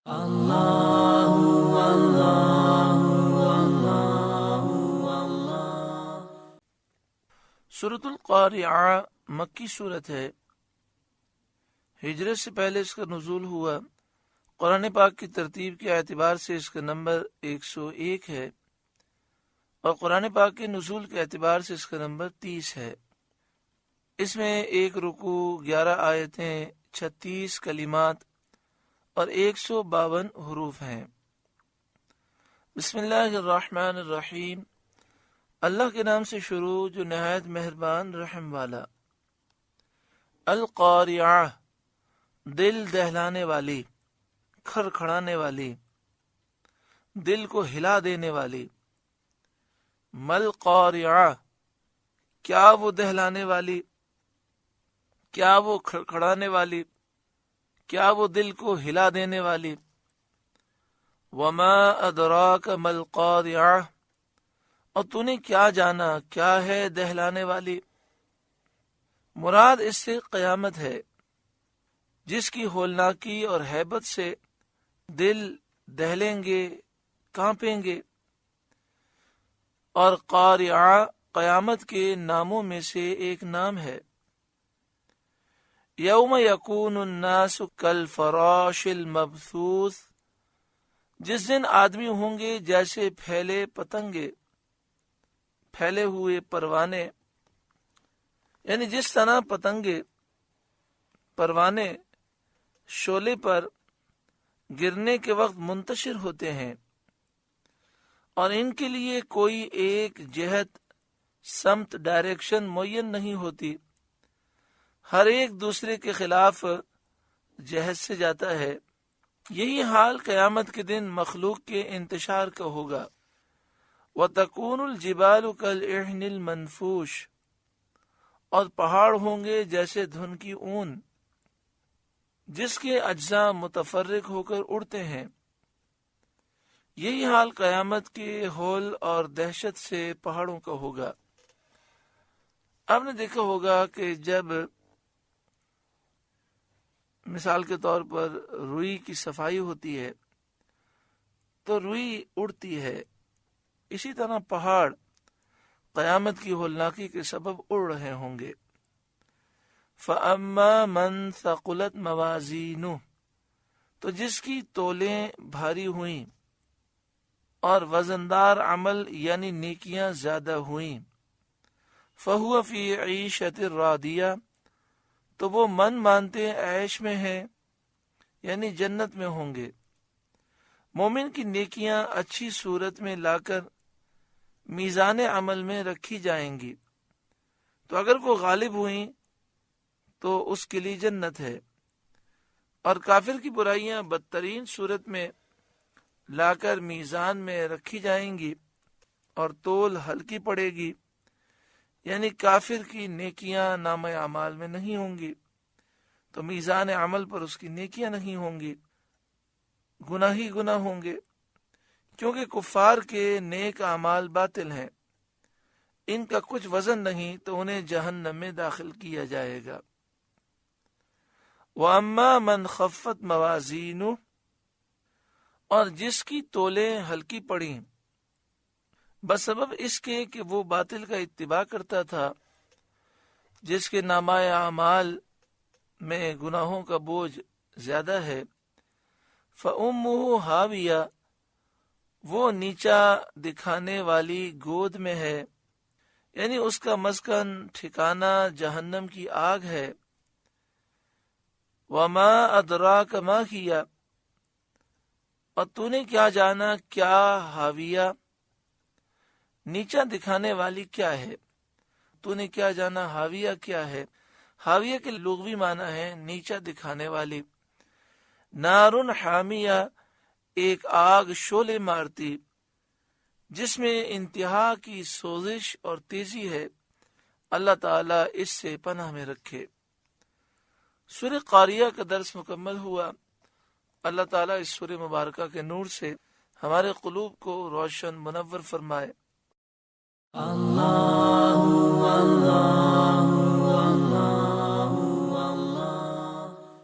اللہ اللہ اللہ اللہ۔ سورۃ القاریعہ مکی سورت ہے۔ ہجرت سے پہلے اس کا نزول ہوا۔ قرآن پاک کی ترتیب کے اعتبار سے اس کا نمبر 101 ہے، اور قرآن پاک کے نزول کے اعتبار سے اس کا نمبر 30 ہے۔ اس میں 1 رکوع، 11 آیتیں، 36 کلمات اور 152 حروف ہیں۔ بسم اللہ الرحمن الرحیم۔ اللہ کے نام سے شروع جو نہایت مہربان رحم والا۔ القاریعہ، دل دہلانے والی، کھڑکھڑانے والی، دل کو ہلا دینے والی۔ مل قاریعہ، کیا وہ دہلانے والی، کیا وہ کھڑکھڑانے والی، کیا وہ دل کو ہلا دینے والی۔ وما ادراک مل قاریعہ، اور تو نے کیا جانا کیا ہے دہلانے والی۔ مراد اس سے قیامت ہے، جس کی ہولناکی اور ہیبت سے دل دہلیں گے، کانپیں گے۔ اور قاریعہ قیامت کے ناموں میں سے ایک نام ہے۔ یوم یکون الناس کالفراش المبثوث، جس دن آدمی ہوں گے جیسے پھیلے پتنگے، پھیلے ہوئے پروانے، یعنی جس طرح پتنگے پروانے شعلے پر گرنے کے وقت منتشر ہوتے ہیں، اور ان کے لیے کوئی ایک جہت، سمت، ڈائریکشن معین نہیں ہوتی، ہر ایک دوسرے کے خلاف جہت سے جاتا ہے۔ یہی حال قیامت کے دن مخلوق کے انتشار کا ہوگا۔ وَتَكُونُ الْجِبَالُ كَالْعِهْنِ الْمَنْفُوشِ، اور پہاڑ ہوں گے جیسے دھن کی اون، جس کے اجزاء متفرق ہو کر اڑتے ہیں۔ یہی حال قیامت کے ہول اور دہشت سے پہاڑوں کا ہوگا۔ آپ نے دیکھا ہوگا کہ جب مثال کے طور پر روئی کی صفائی ہوتی ہے تو روئی اڑتی ہے، اسی طرح پہاڑ قیامت کی ہولناکی کے سبب اڑ رہے ہوں گے۔ فَأَمَّا مَنْ ثَقُلَتْ مَوَازِينُهُ، تو جس کی تولیں بھاری ہوئیں اور وزندار عمل یعنی نیکیاں زیادہ ہوئیں، فَهُوَ فِي عِيشَةٍ رَاضِيَةٍ، تو وہ من مانتے عیش میں ہیں، یعنی جنت میں ہوں گے۔ مومن کی نیکیاں اچھی صورت میں لا کر میزان عمل میں رکھی جائیں گی، تو اگر وہ غالب ہوئیں تو اس کے لیے جنت ہے، اور کافر کی برائیاں بدترین صورت میں لا کر میزان میں رکھی جائیں گی اور تول ہلکی پڑے گی، یعنی کافر کی نیکیاں نامہ اعمال میں نہیں ہوں گی تو میزان عمل پر اس کی نیکیاں نہیں ہوں گی، گناہ ہی گناہ ہوں گے، کیونکہ کفار کے نیک اعمال باطل ہیں، ان کا کچھ وزن نہیں تو انہیں جہنم میں داخل کیا جائے گا۔ وَأَمَّا مَنْ خَفَّتْ مَوَازِينُهُ، اور جس کی تولیں ہلکی پڑیں بسبب اس کے کہ وہ باطل کا اتباع کرتا تھا، جس کے نامہ اعمال میں گناہوں کا بوجھ زیادہ ہے، فَأُمُّهُ هَاوِيَةٌ، وہ نیچا دکھانے والی گود میں ہے، یعنی اس کا مسکن ٹھکانہ جہنم کی آگ ہے۔ وَمَا أَدْرَاكَ مَا هِيَ، اور تو نے کیا جانا کیا ہاویہ، نیچا دکھانے والی کیا ہے۔ تو نے کیا جانا ہاویہ کیا ہے۔ ہاویہ کے لغوی معنی ہے نیچا دکھانے والی۔ نارن حامیہ، ایک آگ شعلے مارتی جس میں انتہا کی سوزش اور تیزی ہے، اللہ تعالیٰ اس سے پناہ میں رکھے۔ سورہ قاریہ کا درس مکمل ہوا۔ اللہ تعالیٰ اس سورہ مبارکہ کے نور سے ہمارے قلوب کو روشن منور فرمائے۔ اللہ اللہ اللہ۔